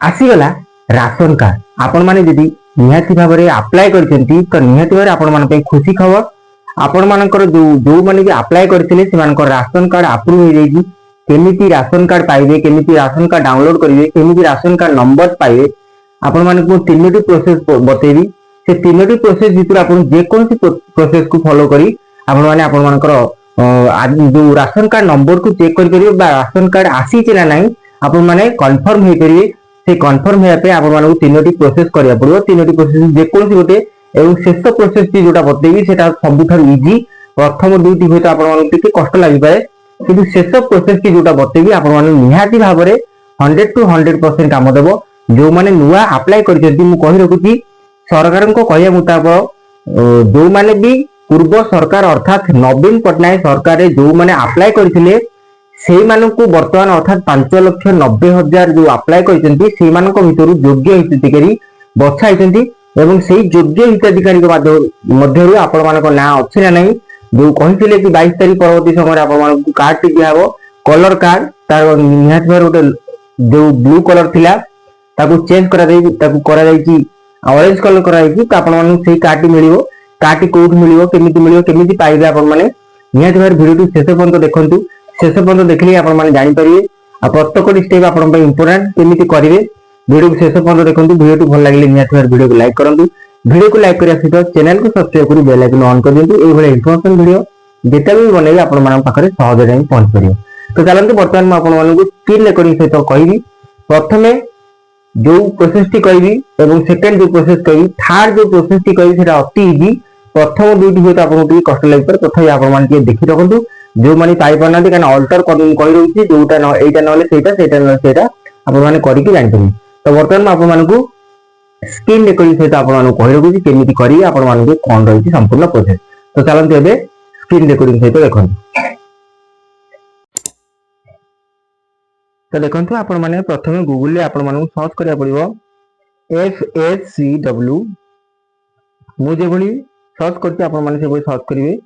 आसीगला ration card आपण माने जदि निहाती भाव में अप्लाई करछंती तो निहाती भाव आपण मान पे खुशी खबर आपण मानकर जो माने भी अप्लाई करथिले सेमानकर राशन कार्ड अप्रूव हो जाईजी केमिति राशन कार्ड पाइबे केमिति राशन कार्ड डाउनलोड करिवे केमिति राशन कार्ड नंबर पाइबे आपण मानकु तीनोटी प्रोसेस बतेबी से तीनोटी प्रोसेस भितर आपण जे कोनसी प्रोसेस को फॉलो करी आपण माने आपण मानकर जो राशन कार्ड नंबर को चेक करि परिबे बा राशन कार्ड आसी कि ना नहीं आपण माने कंफर्म हे परिबे से कंफर्म हेया पे आपण मानकु तीनोटी प्रोसेस करिया पड़िबो तीनोटी प्रोसेस जे कोनसी गोटे एवं शेष प्रोसेस टी जोटा बतेबी सेटा सबुठार इजी प्रथम दुईटी होय तो आपण मानकु टिके कष्ट लागि पाए किंतु शेष प्रोसेस टी जोटा बतेबी आपण माने निहाती भाव में 100 to 100% काम देबो जो माने नुआ अप्लाई करछंती मु कहि रखुची सरकार को कहया मुताबिक जो माने भी पूर्व सरकार अर्थात नवीन पटनायक सरकार जो माने अप्लाई करथिले सेई मानकु वर्तमान अर्थात 5,90,000 जो अप्लाई करछंती सेई मानक भितरु योग्य हिताधिकारी बछा हितंती एवं सेई योग्य हिताधिकारी मध्यरु आपण मानक ना अछि ना नहीं जो कहिथिले कि 22 तारिख परवर्ती समय आपण मानकु कार्ड टी दियाबो कलर कार्ड तार निहात भार गोटे जो ब्लू कलर थिला ताकू चेंज करा देई ताकू करा जाईची ऑरेंज कलर करा जाईची त आपण मानकु सेई कार्ड टी मिलिबो कार्ड टी कोड मिलिबो केमिति पाइबे आपण माने निहात भार वीडियो टी शेष पर्यंत देखंतु शेष पर्यंत देखले आपण माने जानि परिबे आ प्रत्येक स्टेप आपण पे इंपोर्टेंट केमिति करिवे वीडियो को शेष पर्यंत देखंतु वीडियो टी भल लागले निहात भार वीडियो को लाइक करंतु वीडियो को लाइक करिया सहित चैनल को सब्सक्राइब करी बेल आइकन ऑन कर दियंतु एई भले इन्फॉर्मेशन वीडियो जेटा भी बनेबे आपण मान पाखरे सहज जाई पहुंच परियो तो चलंतु वर्तमान म आपण मानकु स्क्रीन रेकॉर्डिंग सहित कहबी प्रथमे जो प्रोसेस टी कहबी एवं सेकंड जो प्रोसेस कहबी थर्ड जो प्रोसेस टी कहबी सेटा अति इजी प्रथम दुईटी होय तो आपण टी कष्ट लागि पर तथापि आपण मान के देखि रखंतु जो माने पाई परनाती कान अल्टर कहि रहउची जोटा न एटा नले सेटा आपण माने करि के जानि परिबे तो वर्तमान म आपण मानकु स्क्रीन रेकॉर्डिंग सहित आपण मानकु कहि रहउची केमिति करि आपण मानकु कोन रहिची संपूर्ण प्रोसेस तो चलंतु एबे स्क्रीन रेकॉर्डिंग सहित देखंतु तो देखंतु आपण माने प्रथमे गूगल रे आपण मानकु सर्च करिया पड़िबो FSCW मु जे भली सर्च करती आपण माने से भली सर्च करिवे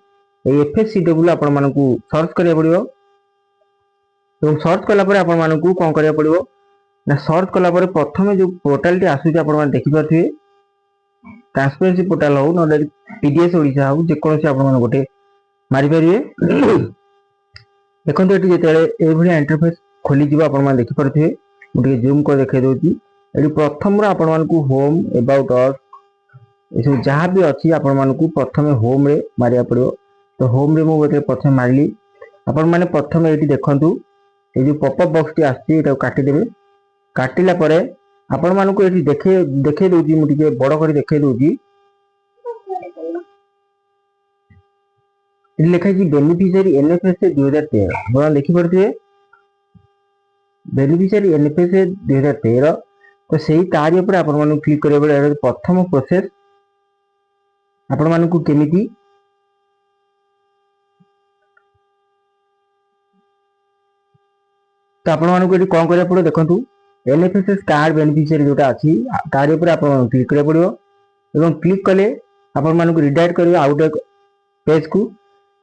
ए FSCW आपण मानकु सर्च करिया पड़िबो एवं सर्च कला परे आपण मानकु कोन करिया पड़िबो ना सर्च कला परे प्रथमे जो पोर्टल टी आसुची आपण माने देखि पाथिबे ट्रांसपेरेंसी पोर्टल हो न पीडीएस ओडिसा हो जे कोनसे आपण माने गोटे मारि परिबे देखंतु एटी जेतेले ए भली इंटरफेस खोली जीवा आपण माने देखि परथिबे मुटे जूम कर देखाइ दोची एटी प्रथम रो आपण मानकु होम अबाउट अस एसो जहाँ भी अच्छी आपण मानकु प्रथमे होम रे मारिया पड़ियो तो होम रे मु गोटे प्रथमे मारली आपण माने प्रथमे एटी देखंतु ए जो पॉपअप बॉक्स टी आछि एटा काटि देबे काटिला परे आपण मानकु एटी देखे दोची मु टिके बड़ करी देखाइ दोची एटी लिखाइ छी बेनिफिशियरी एनएफएस 2013 आपण देखि परथिबे बेनिफिशियरी एनएफएस 2013 तो सेही तारि ऊपर आपण मानकु क्लिक करिया बेले प्रथम प्रोसेस आपण मानकु केमिति तो आपण मानकु एटी कोन करिया पड़ो देखंतु एनएफएस कार्ड बेनिफिशियरी जोटा अछि तारि ऊपर आपण क्लिक करिया पड़ियो एवं क्लिक कले आपण मानकु रिडायरेक्ट करियो आउट पेज को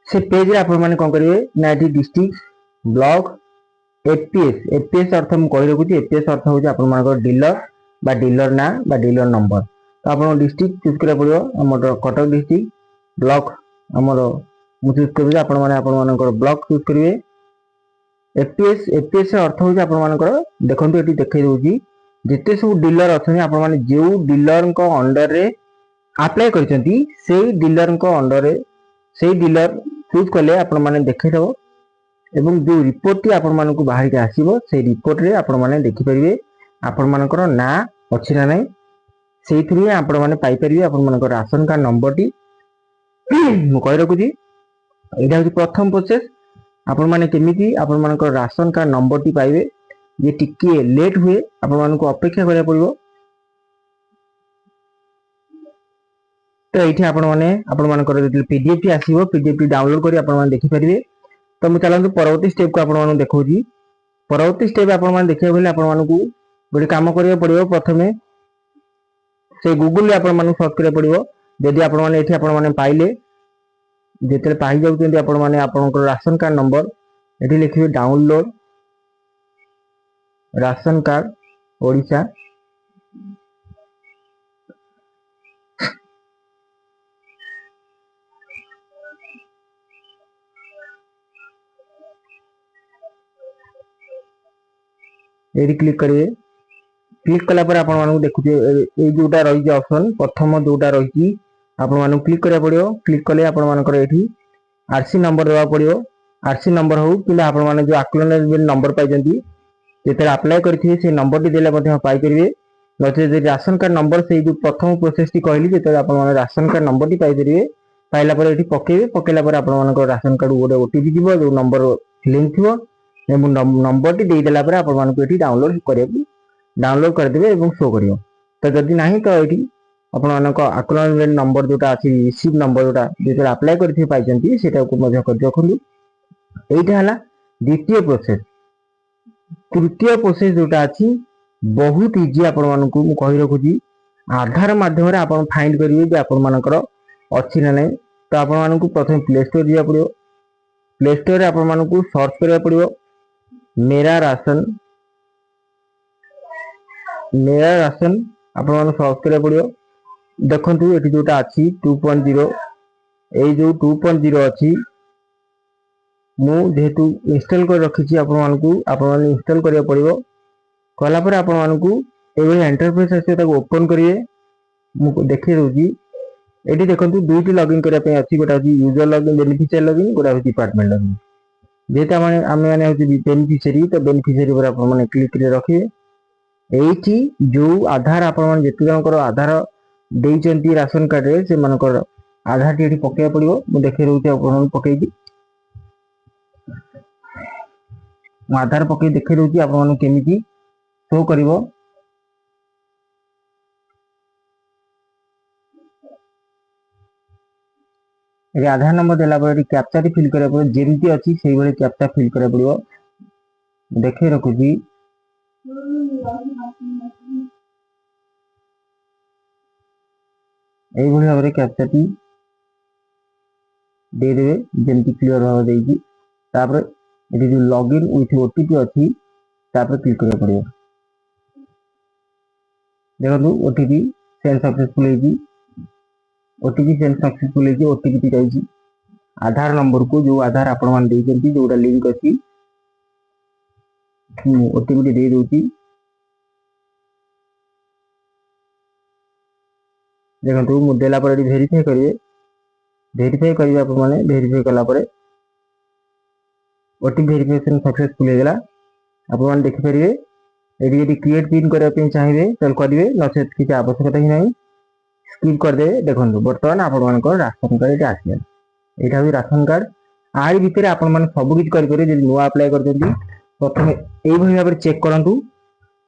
से पेज रे आपण माने कोन करिवे ना एटी डिस्ट्रिक्ट ब्लॉक एपीएस अर्थ मु कहि रखुची एपीएस अर्थ होची आपण मानकर डीलर बा डीलर ना बा डीलर नंबर तो आपण डिस्ट्रिक्ट चूज करिया पड़ियो हमर कटक डिस्ट्रिक्ट ब्लॉक हमर मु चूज करबे आपण माने आपण मानकर ब्लॉक चूज करिवे एपीएस अर्थ होची आपण मानकर देखंतु एटी देखै दोची जेते सब डीलर अछनी आपण माने जे डीलर को अंडर रे अप्लाई करचंती सेही डीलर को अंडर रे सेही डीलर चूज करले आपण माने देखै दबो एवं जो रिपोर्ट टी आपण मानकु बाहर के आसीबो से रिपोर्ट रे आपण माने देखि परिबे आपण मानकर ना अछि ना नै सेइथि आपण माने पाई परिबे आपण मानकर राशन कार्ड नंबर टी मु कहि रखुची एटा होची प्रथम प्रोसेस आपण माने केमिति आपण मानकर राशन कार्ड नंबर टी पाइबे ये टिके लेट हुए आपण मानकु अपेक्षा करिया पड़िबो तो एठी आपण मानकर जे पीडीएफ टी आसीबो पीडीएफ टी डाउनलोड करी आपण माने देखि परिबे तो मु चलंतु परवर्ती स्टेप को आपण माने देखौजी परवर्ती स्टेप आपण माने देखिया बेले आपण मानकु गोटे काम करिया पड़िबो प्रथमे से गूगल रे आपण मानकु सर्च करिया पड़िबो जदि आपण माने एठी आपण माने पाइले जेते पाई जाउचंती आपण माने आपनकर राशन कार्ड नंबर एठी लिखिबे डाउनलोड राशन कार्ड ओडिशा ये क्लिक करेंगे। क्लिक कला पर आपण मानू देखुचे ए जोटा रही ऑप्शन प्रथम जोटा रही आपण मानू क्लिक करिया पड़ियो। क्लिक कले आपण मानकर एठी आरसी नंबर देवा पड़ियो। आरसी नंबर हो कि आपण माने जो एक्नॉलेजमेंट नंबर पाइजंती जेते अप्लाई करथिए से नंबर टी देले मध्ये पाई परिबे। नचे जे राशन कार्ड नंबर से जो प्रथम प्रोसेस टी कहली जेते आपण माने ration card number T pi परिबे। पाइला पर एठी पकेबे। पकेला पर आपण मानकर राशन कार्ड गोटे ओटीपी दिबो जो नंबर लिंक थिबो एवं नंबर टी दे देला पर आपण मानकर एठी डाउनलोड करिया डाउनलोड कर देबे एवं शो करियो। तो जदि नाही तो एठी आपण मानक एक्नॉलेजमेंट नंबर जोटा अछि रिसीव नंबर जोटा जेते अप्लाई करथि पाइजंती सेटा को मध्य कर रखलु। एटा हला द्वितीय प्रोसेस। तृतीय प्रोसेस जोटा अछि बहुत इजी आपण मानकू मु कहि रखुची। आधार माध्यम रे आपण फाइंड करिवे जे आपण मानकर अछि ना नै। तो आपण मानकू प्रथम प्ले स्टोर जिया पड़ियो। प्ले स्टोर रे आपण मानकू सर्च करिया पड़ियो मेरा राशन। मेरा राशन आपण मानकू सर्च करिया पड़ियो। देखंतु एठी जोटा अछि 2.0 ए जो 2.0 अछि मु जेहेतु इंस्टॉल कर रखिछि आपण माने इंस्टॉल करिया पड़ियो। कला पर आपण मानकू एवं इंटरफेस आसे ताको ओपन करिए। मु देखि रहउची एठी देखंतु दुईटी लॉगिन करिया पे अछि। गोटा अछि यूजर लॉगिन बेनिफिशियरी लॉगिन गोटा अछि डिपार्टमेंट लॉगिन। जेता माने आमे माने होची बेनिफिशियरी तो बेनिफिशियरी पर आपण माने क्लिक करिया रखिए। एठी जो आधार आपण माने जेति जनकर आधार देइचंती राशन कार्ड रे से मानकर आधार टी एठी पकेया पड़ियो। मु देखि रहउची आपण पकेइदी आधार पकई देखि रहउची आपण माने केमिति शो करिवो। ए आधार नंबर देला पर कैप्चा टी फिल करिया पड़ियो। जेमिति अछि सेही भली कैप्चा फिल करिया पड़ियो। देखि रखुची एई भली भाबरे कैप्चा टी दे देबे जेमिति क्लियर हो देइची। तापर एठी जो लॉगिन विथ ओटीपी अछि तापर क्लिक करिया पड़ियो। देखो ओटीपी सेंड सक्सेसफुल हेजी। ओटीपी सेंड सक्सेसफुल हेजी। ओटीपी टी जाइची आधार नंबर को जो आधार आपण मान देइचंती जोटा लिंक अछि ओटीपी टी दे दोची। देखो मु देला पर वेरीफाई करिवे। वेरीफाई करिवे आपण माने वेरीफाई कला पर ओटीपी वेरिफिकेशन सक्सेसफुल हे गेला। आपण माने देखि परिवे एडी एडी क्रिएट पिन करिया पे चाहिए तो करिवे नसेत किछ आवश्यकता ही नहीं स्किप कर दे। देखंतु वर्तमान आपण मानकर राशन कार्ड आसिया। एटा भी राशन कार्ड आइ भितरे आपण माने सब किछ करि करि जदि नुवा अप्लाई करजंती प्रथमे एई भली भाबरे चेक करंतु।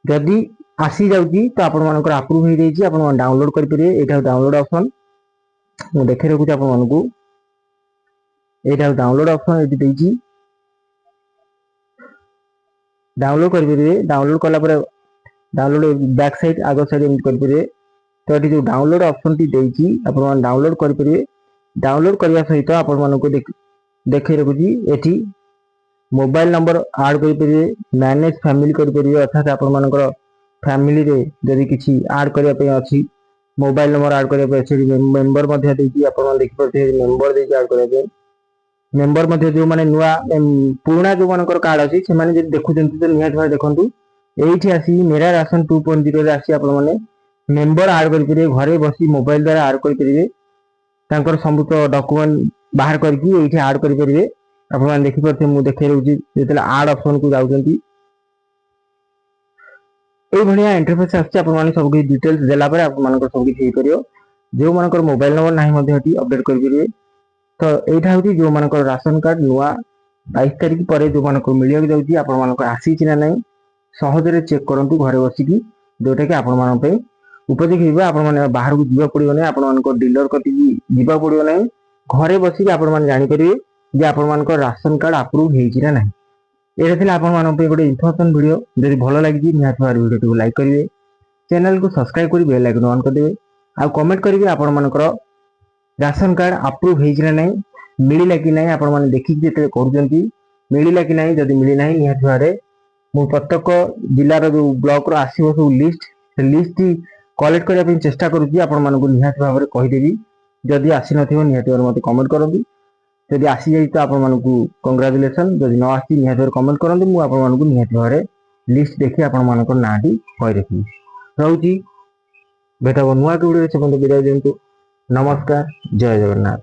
जदि आसी जाउची तो आपण मानकर अप्रूव हे जाइची। आपण मान डाउनलोड करि परिवे। एटा डाउनलोड ऑप्शन मु देखि रखुची आपण मानकू। एटा डाउनलोड ऑप्शन एटी देइची। डाउनलोड कर परिवे। डाउनलोड कला पर डाउनलोड बैक साइड आगो साइड एम कर परिवे। तो एटी जो डाउनलोड ऑप्शन टी देइची आपण मान डाउनलोड कर परिवे। डाउनलोड करबा सहित आपण मानको देखै रखुची एटी मोबाइल नंबर ऐड कर परिवे। मैनेज फैमिली कर परिवे अर्थात आपण मानकर फैमिली रे जदि किछि ऐड करिया पे अछि मोबाइल नंबर ऐड करिया पे अछि मेंबर मध्ये देइची आपण मान देखि परथे मेंबर देइची ऐड करिया पे मेंबर मध्ये जो माने नुवा पुराना जो मानकर कार्ड अछि से माने जे देखुचंती तो निहात भाय देखंतु एठी आसी मेरा राशन 2.0 रे आसी आपण माने मेंबर ऐड करि परिवे। घरे बसी मोबाइल द्वारा ऐड करि परिवे। तांकर संबुत डॉक्यूमेंट बाहर करके एठी ऐड करि परिवे। आपण माने देखि परथे मु देखै रहउची जेतले ऐड ऑप्शन को जाउचंती एई भलिया इंटरफेस आसी। आपण माने सब कि डिटेल्स देला पर आपण मानकर सब कि हेइ करियो। जो मानकर मोबाइल नंबर नाही मध्ये हटी अपडेट करि परिवे। तो एठा होती जो मानकर राशन कार्ड नुआ 22 तारिख पर जो मानकर मिलिया जाउची आपण मानकर आसी छि ना नै सहज रे चेक करंतु घरे बसी की जोटा कि आपण मान पे उपयोगी हिबा। आपण माने बाहर को जिबा पड़ियो नै। आपण मानकर डीलर कति जिबा पड़ियो नै। घरे बसी आपण मान जानि परिवे जे आपण मानकर राशन कार्ड अप्रूव हेइ छि ना नै। एटा थिला आपण मान पे गोटे इन्फॉर्मेशन वीडियो। जदि भलो लागि निहात भार वीडियो को लाइक करिवे। चैनल को सब्सक्राइब करि बेल आइकन ऑन कर देबे। आ कमेंट करिवे आपण मानकर राशन कार्ड अप्रूव हेइ छि ना नै मिलिला कि नै। आपण माने देखि जेते करूचंती मिलिला कि नै। जदि मिलि नै निहात भारे ମୁଁ ପ୍ରତ୍ୟେକ ଜିଲ୍ଲାର ଯୋଉ ବ୍ଲକର ଆସିବ ସବୁ ଲିଷ୍ଟ, ସେ ଲିଷ୍ଟ କଲେକ୍ଟ କରିବା ପାଇଁ ଚେଷ୍ଟା କରୁଛି। ଆପଣମାନଙ୍କୁ ନିହାତି ଭାବରେ କହିଦେବି। ଯଦି ଆସିନଥିବ ନିହାତି ଭାବରେ ମୋତେ କମେଣ୍ଟ କରନ୍ତୁ। ଯଦି ଆସିଯାଇଛି ତ ଆପଣମାନଙ୍କୁ କଂଗ୍ରାଚୁଲେସନ୍। ଯଦି ନ ଆସିଛି ନିହାତି ଭାବରେ କମେଣ୍ଟ କରନ୍ତୁ। ମୁଁ ଆପଣମାନଙ୍କୁ ନିହାତି ଭାବରେ ଲିଷ୍ଟ ଦେଖି ଆପଣମାନଙ୍କର ନାଁଟି କହିରଖିବି। ରହୁଛି, ଭେଟ ହବ ନୂଆ ଭିଡ଼ିଓରେ। ସେ ପର୍ଯ୍ୟନ୍ତ ବିଦାୟ ଦିଅନ୍ତୁ। ନମସ୍କାର, ଜୟ ଜଗନ୍ନାଥ।